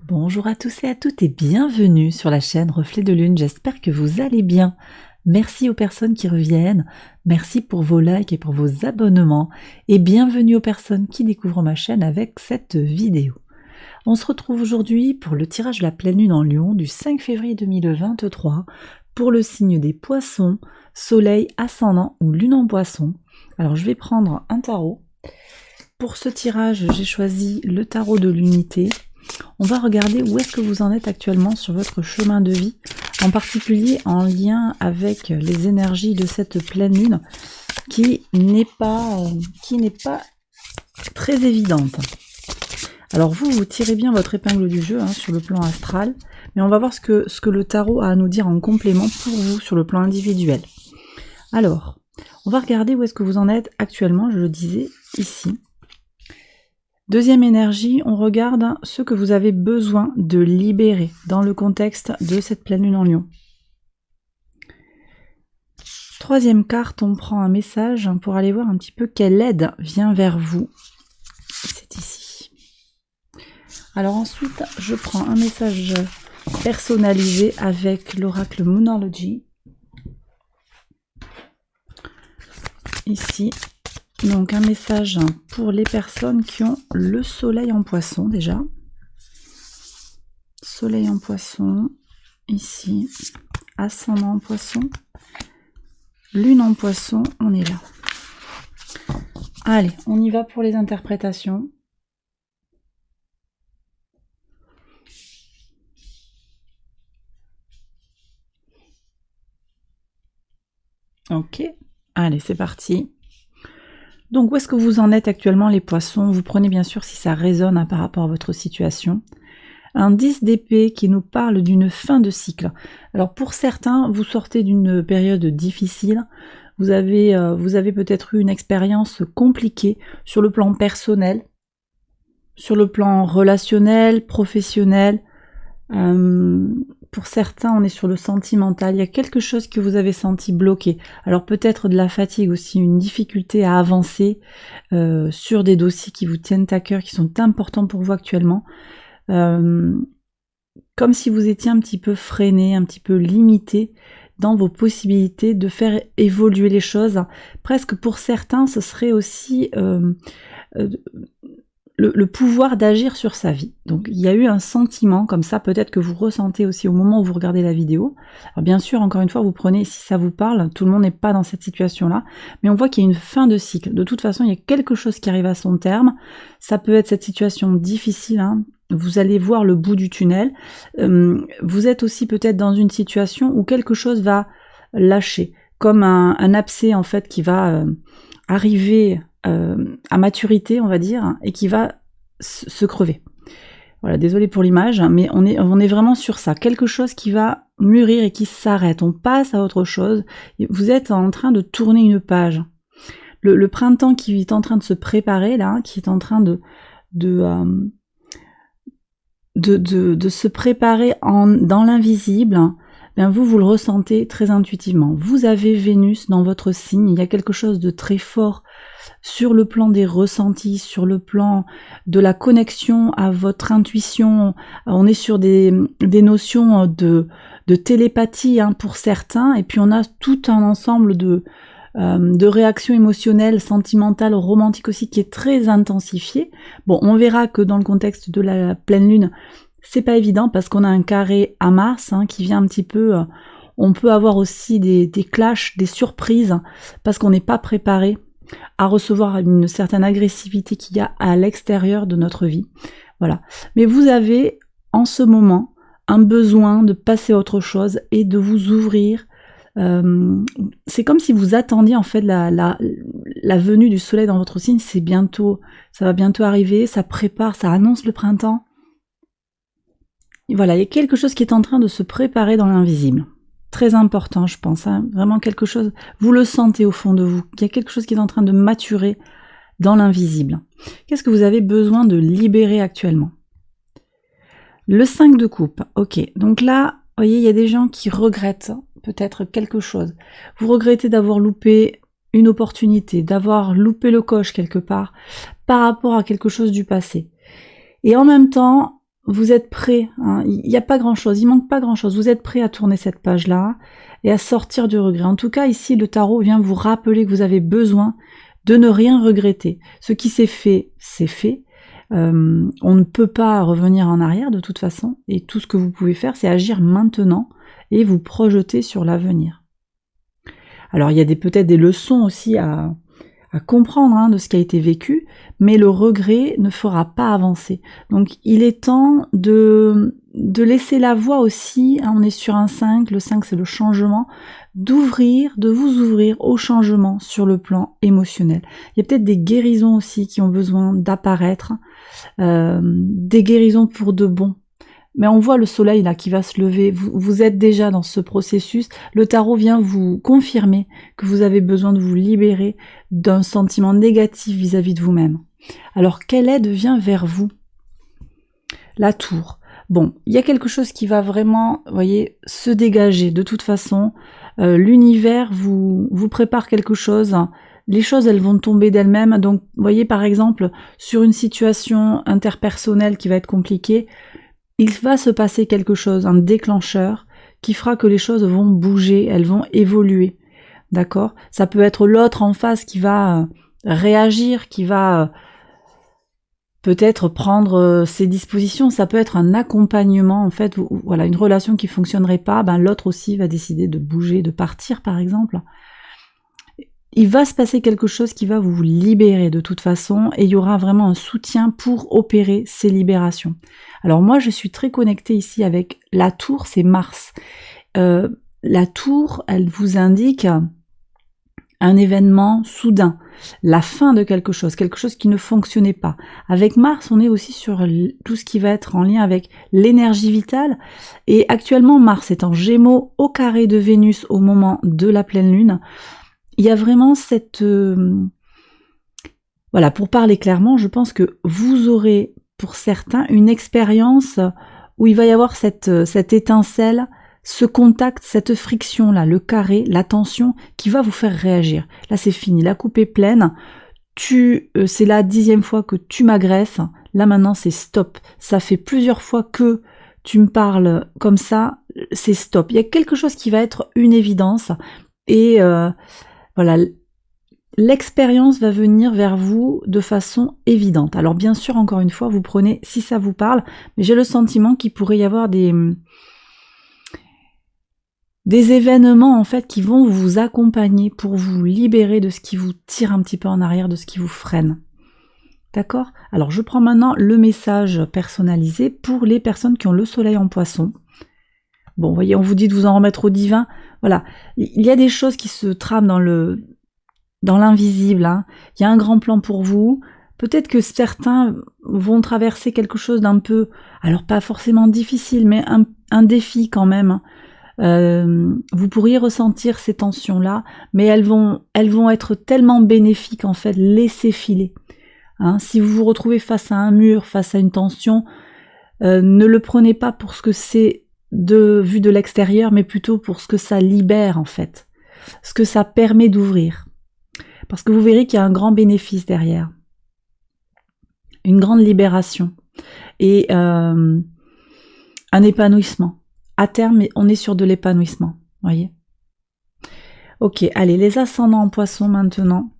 Bonjour à tous et à toutes et bienvenue sur la chaîne Reflet de Lune, j'espère que vous allez bien. Merci aux personnes qui reviennent, merci pour vos likes et pour vos abonnements et bienvenue aux personnes qui découvrent ma chaîne avec cette vidéo. On se retrouve aujourd'hui pour le tirage de la pleine lune en Lion du 5 février 2023 pour le signe des poissons, soleil, ascendant ou lune en poisson. Alors je vais prendre un tarot. Pour ce tirage, j'ai choisi le tarot de l'unité. On va regarder où est-ce que vous en êtes actuellement sur votre chemin de vie, en particulier en lien avec les énergies de cette pleine lune qui n'est pas très évidente. Alors vous tirez bien votre épingle du jeu sur le plan astral, mais on va voir ce que le tarot a à nous dire en complément pour vous sur le plan individuel. Alors, on va regarder où est-ce que vous en êtes actuellement, je le disais ici. Deuxième énergie, on regarde ce que vous avez besoin de libérer dans le contexte de cette pleine lune en Lion. Troisième carte, on prend un message pour aller voir un petit peu quelle aide vient vers vous. C'est ici. Alors ensuite, je prends un message personnalisé avec l'oracle Moonology. Ici. Donc un message pour les personnes qui ont le soleil en poisson déjà. Soleil en poisson, ici. Ascendant en poisson. Lune en poisson, on est là. Allez, on y va pour les interprétations. Ok, allez, c'est parti. Donc, où est-ce que vous en êtes actuellement, les poissons? Vous prenez bien sûr si ça résonne par rapport à votre situation. Un 10 d'épée qui nous parle d'une fin de cycle. Alors, pour certains, vous sortez d'une période difficile. Vous avez peut-être eu une expérience compliquée sur le plan personnel, sur le plan relationnel, professionnel. Pour certains, on est sur le sentimental. Il y a quelque chose que vous avez senti bloqué. Alors peut-être de la fatigue aussi, une difficulté à avancer sur des dossiers qui vous tiennent à cœur, qui sont importants pour vous actuellement. Comme si vous étiez un petit peu freiné, un petit peu limité dans vos possibilités de faire évoluer les choses. Presque pour certains, ce serait aussi le pouvoir d'agir sur sa vie. Donc il y a eu un sentiment comme ça, peut-être que vous ressentez aussi au moment où vous regardez la vidéo. Alors bien sûr, encore une fois, vous prenez si ça vous parle, tout le monde n'est pas dans cette situation-là, mais on voit qu'il y a une fin de cycle. De toute façon, il y a quelque chose qui arrive à son terme. Ça peut être cette situation difficile, vous allez voir le bout du tunnel. Vous êtes aussi peut-être dans une situation où quelque chose va lâcher, comme un abcès en fait qui va arriver à maturité, on va dire, et qui va se crever. Voilà, désolé pour l'image, mais on est vraiment sur ça. Quelque chose qui va mûrir et qui s'arrête. On passe à autre chose. Vous êtes en train de tourner une page. Le printemps qui est en train de se préparer, là, qui est en train de se préparer dans l'invisible, bien vous le ressentez très intuitivement. Vous avez Vénus dans votre signe. Il y a quelque chose de très fort sur le plan des ressentis, sur le plan de la connexion à votre intuition. On est sur des notions de télépathie pour certains, et puis on a tout un ensemble de réactions émotionnelles, sentimentales, romantiques aussi, qui est très intensifié. Bon, on verra que dans le contexte de la pleine lune, c'est pas évident parce qu'on a un carré à Mars qui vient un petit peu... on peut avoir aussi des clashs, des surprises, parce qu'on n'est pas préparé à recevoir une certaine agressivité qu'il y a à l'extérieur de notre vie. Voilà. Mais vous avez en ce moment un besoin de passer à autre chose et de vous ouvrir. C'est comme si vous attendiez en fait la venue du soleil dans votre signe. C'est bientôt, ça va bientôt arriver, ça prépare, ça annonce le printemps. Et voilà, il y a quelque chose qui est en train de se préparer dans l'invisible. Très important, je pense, vraiment quelque chose, vous le sentez au fond de vous, qu'il y a quelque chose qui est en train de maturer dans l'invisible. Qu'est-ce que vous avez besoin de libérer actuellement? Le 5 de coupe, ok, donc là, vous voyez, il y a des gens qui regrettent peut-être quelque chose. Vous regrettez d'avoir loupé une opportunité, d'avoir loupé le coche quelque part, par rapport à quelque chose du passé. Et en même temps, vous êtes prêt, hein, il n'y a pas grand-chose, il manque pas grand-chose, vous êtes prêt à tourner cette page-là et à sortir du regret. En tout cas, ici, le tarot vient vous rappeler que vous avez besoin de ne rien regretter. Ce qui s'est fait, c'est fait. On ne peut pas revenir en arrière de toute façon, et tout ce que vous pouvez faire, c'est agir maintenant et vous projeter sur l'avenir. Alors, il y a peut-être des leçons aussi à comprendre hein, de ce qui a été vécu, mais le regret ne fera pas avancer. Donc il est temps de laisser la voie aussi, hein, on est sur un 5, le 5 c'est le changement, de vous ouvrir au changement sur le plan émotionnel. Il y a peut-être des guérisons aussi qui ont besoin d'apparaître, des guérisons pour de bon. Mais on voit le soleil là qui va se lever, vous êtes déjà dans ce processus, le tarot vient vous confirmer que vous avez besoin de vous libérer d'un sentiment négatif vis-à-vis de vous-même. Alors quelle aide vient vers vous? La tour. Bon, il y a quelque chose qui va vraiment, vous voyez, se dégager. De toute façon, l'univers vous prépare quelque chose. Les choses, elles vont tomber d'elles-mêmes. Donc, vous voyez, par exemple, sur une situation interpersonnelle qui va être compliquée, il va se passer quelque chose, un déclencheur, qui fera que les choses vont bouger, elles vont évoluer. D'accord? Ça peut être l'autre en face qui va réagir, qui va peut-être prendre ses dispositions. Ça peut être un accompagnement, en fait. Voilà, une relation qui fonctionnerait pas, ben l'autre aussi va décider de bouger, de partir, par exemple. Il va se passer quelque chose qui va vous libérer de toute façon et il y aura vraiment un soutien pour opérer ces libérations. Alors moi, je suis très connectée ici avec la tour, c'est Mars. La tour, elle vous indique un événement soudain, la fin de quelque chose qui ne fonctionnait pas. Avec Mars, on est aussi sur tout ce qui va être en lien avec l'énergie vitale. Et actuellement, Mars est en Gémeaux au carré de Vénus au moment de la pleine lune. Il y a vraiment cette... Voilà, pour parler clairement, je pense que vous aurez, pour certains, une expérience où il va y avoir cette étincelle, ce contact, cette friction-là, le carré, la tension, qui va vous faire réagir. Là, c'est fini, la coupe est pleine, c'est la 10e fois que tu m'agresses, là maintenant, c'est stop. Ça fait plusieurs fois que tu me parles comme ça, c'est stop. Il y a quelque chose qui va être une évidence, et... voilà, l'expérience va venir vers vous de façon évidente. Alors bien sûr, encore une fois, vous prenez si ça vous parle, mais j'ai le sentiment qu'il pourrait y avoir des événements en fait qui vont vous accompagner pour vous libérer de ce qui vous tire un petit peu en arrière, de ce qui vous freine. D'accord? Alors je prends maintenant le message personnalisé pour les personnes qui ont le soleil en poisson. Bon, vous voyez, on vous dit de vous en remettre au divin. Voilà, il y a des choses qui se trament dans l'invisible. Hein. Il y a un grand plan pour vous. Peut-être que certains vont traverser quelque chose d'un peu, alors pas forcément difficile, mais un défi quand même. Vous pourriez ressentir ces tensions-là, mais elles vont être tellement bénéfiques en fait. Laissez filer. Hein. Si vous vous retrouvez face à un mur, face à une tension, ne le prenez pas pour ce que c'est vu de l'extérieur, mais plutôt pour ce que ça libère en fait, ce que ça permet d'ouvrir. Parce que vous verrez qu'il y a un grand bénéfice derrière, une grande libération et un épanouissement. À terme, on est sur de l'épanouissement, voyez. Ok, allez, les ascendants en poisson maintenant.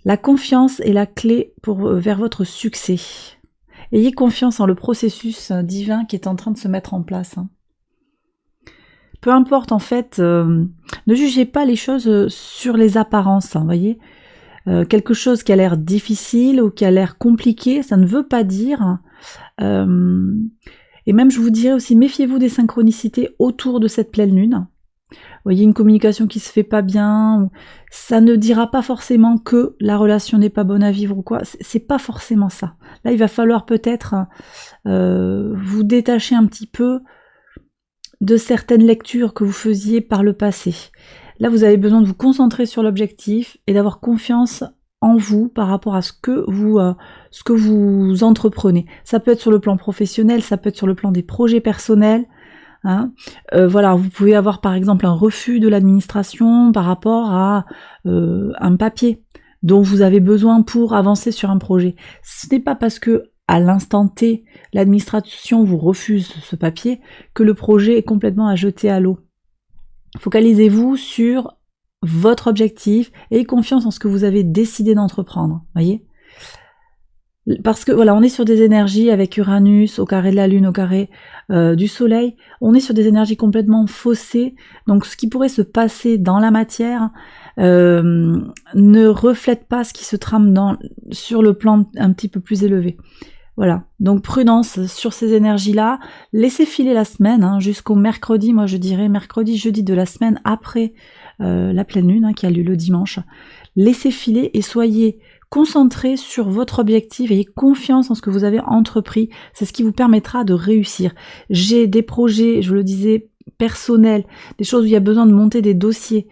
La confiance est la clé vers votre succès. Ayez confiance en le processus divin qui est en train de se mettre en place. Peu importe en fait, ne jugez pas les choses sur les apparences, hein, voyez. Quelque chose qui a l'air difficile ou qui a l'air compliqué, ça ne veut pas dire. Et même je vous dirais aussi, méfiez-vous des synchronicités autour de cette pleine lune. Vous voyez, une communication qui se fait pas bien, ça ne dira pas forcément que la relation n'est pas bonne à vivre ou quoi, c'est pas forcément ça. Là, il va falloir peut-être vous détacher un petit peu de certaines lectures que vous faisiez par le passé. Là, vous avez besoin de vous concentrer sur l'objectif et d'avoir confiance en vous par rapport à ce que vous entreprenez. Ça peut être sur le plan professionnel, ça peut être sur le plan des projets personnels. Hein. Voilà, vous pouvez avoir par exemple un refus de l'administration par rapport à un papier dont vous avez besoin pour avancer sur un projet. Ce n'est pas parce que à l'instant T, l'administration vous refuse ce papier, que le projet est complètement à jeter à l'eau. Focalisez-vous sur votre objectif et ayez confiance en ce que vous avez décidé d'entreprendre, voyez ? Parce que voilà, on est sur des énergies avec Uranus au carré de la Lune, au carré du Soleil, on est sur des énergies complètement faussées, donc ce qui pourrait se passer dans la matière ne reflète pas ce qui se trame sur le plan un petit peu plus élevé. Voilà, donc prudence sur ces énergies-là, laissez filer la semaine, jusqu'au mercredi, moi je dirais mercredi, jeudi de la semaine après la pleine lune qui a lieu le dimanche. Laissez filer et soyez concentrés sur votre objectif, ayez confiance en ce que vous avez entrepris, c'est ce qui vous permettra de réussir. J'ai des projets, je vous le disais, personnels, des choses où il y a besoin de monter des dossiers.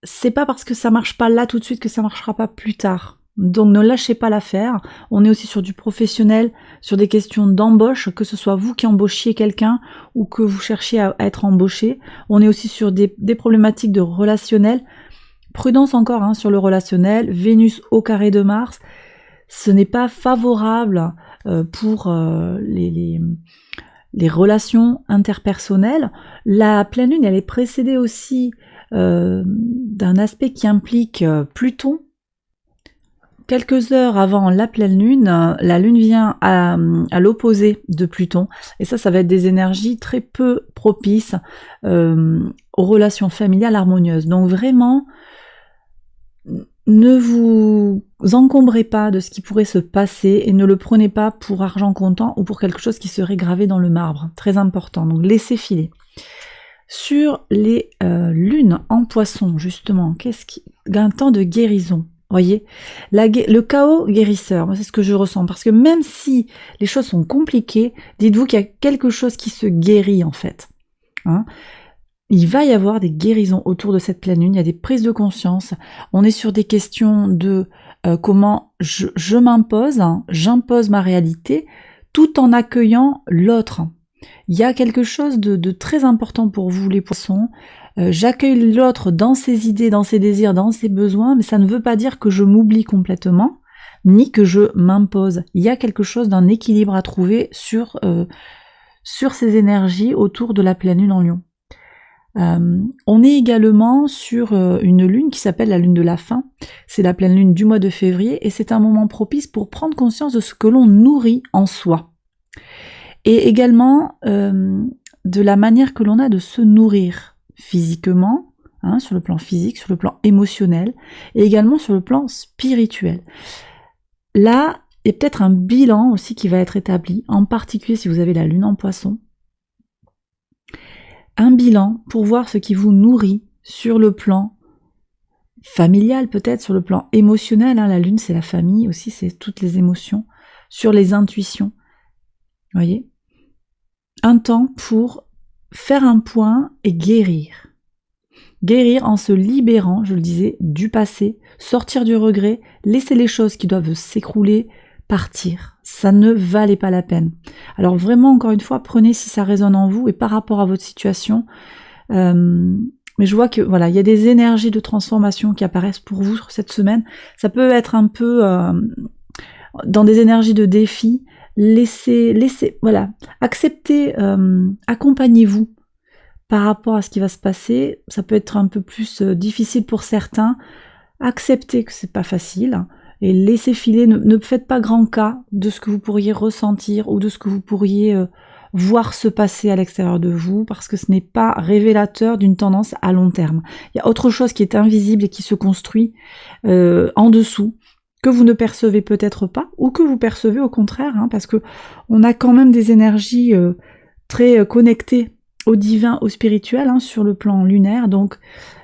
C'est pas parce que ça marche pas là tout de suite que ça marchera pas plus tard. Donc ne lâchez pas l'affaire. On est aussi sur du professionnel, sur des questions d'embauche, que ce soit vous qui embauchiez quelqu'un ou que vous cherchiez à être embauché. On est aussi sur des problématiques de relationnel. Prudence encore sur le relationnel. Vénus au carré de Mars, ce n'est pas favorable pour les relations interpersonnelles. La pleine lune, elle est précédée aussi d'un aspect qui implique Pluton. Quelques heures avant la pleine lune, la lune vient à l'opposé de Pluton, et ça va être des énergies très peu propices aux relations familiales harmonieuses. Donc vraiment, ne vous encombrez pas de ce qui pourrait se passer et ne le prenez pas pour argent comptant ou pour quelque chose qui serait gravé dans le marbre. Très important, donc laissez filer. Sur les lunes en Poisson, justement, un temps de guérison. Voyez, le chaos guérisseur, moi c'est ce que je ressens, parce que même si les choses sont compliquées, dites-vous qu'il y a quelque chose qui se guérit en fait. Il va y avoir des guérisons autour de cette pleine lune, il y a des prises de conscience, on est sur des questions de comment je m'impose, j'impose ma réalité, tout en accueillant l'autre. Il y a quelque chose de très important pour vous les Poissons. J'accueille l'autre dans ses idées, dans ses désirs, dans ses besoins, mais ça ne veut pas dire que je m'oublie complètement, ni que je m'impose. Il y a quelque chose d'un équilibre à trouver sur ces énergies autour de la pleine lune en Lion. On est également sur une lune qui s'appelle la lune de la fin. C'est la pleine lune du mois de février et c'est un moment propice pour prendre conscience de ce que l'on nourrit en soi. Et également de la manière que l'on a de se nourrir physiquement, sur le plan physique, sur le plan émotionnel, et également sur le plan spirituel. Là, il y a peut-être un bilan aussi qui va être établi, en particulier si vous avez la lune en Poisson. Un bilan pour voir ce qui vous nourrit sur le plan familial, peut-être sur le plan émotionnel. La lune, c'est la famille aussi, c'est toutes les émotions, sur les intuitions. Vous voyez ? Un temps pour faire un point et guérir. Guérir en se libérant, je le disais, du passé, sortir du regret, laisser les choses qui doivent s'écrouler, partir. Ça ne valait pas la peine. Alors vraiment, encore une fois, prenez si ça résonne en vous et par rapport à votre situation. Mais je vois que voilà, il y a des énergies de transformation qui apparaissent pour vous sur cette semaine. Ça peut être un peu dans des énergies de défi. Laissez, voilà, acceptez, accompagnez-vous par rapport à ce qui va se passer. Ça peut être un peu plus difficile pour certains. Acceptez que c'est pas facile et laissez filer. Ne faites pas grand cas de ce que vous pourriez ressentir ou de ce que vous pourriez voir se passer à l'extérieur de vous, parce que ce n'est pas révélateur d'une tendance à long terme. Il y a autre chose qui est invisible et qui se construit en dessous, que vous ne percevez peut-être pas, ou que vous percevez au contraire, parce que on a quand même des énergies très connectées au divin, au spirituel, sur le plan lunaire, donc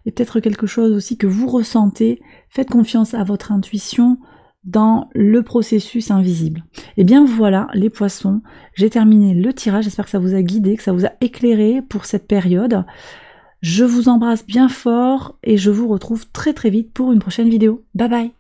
il y a peut-être quelque chose aussi que vous ressentez. Faites confiance à votre intuition dans le processus invisible. Et bien voilà les Poissons, j'ai terminé le tirage, j'espère que ça vous a guidé, que ça vous a éclairé pour cette période. Je vous embrasse bien fort et je vous retrouve très très vite pour une prochaine vidéo. Bye bye.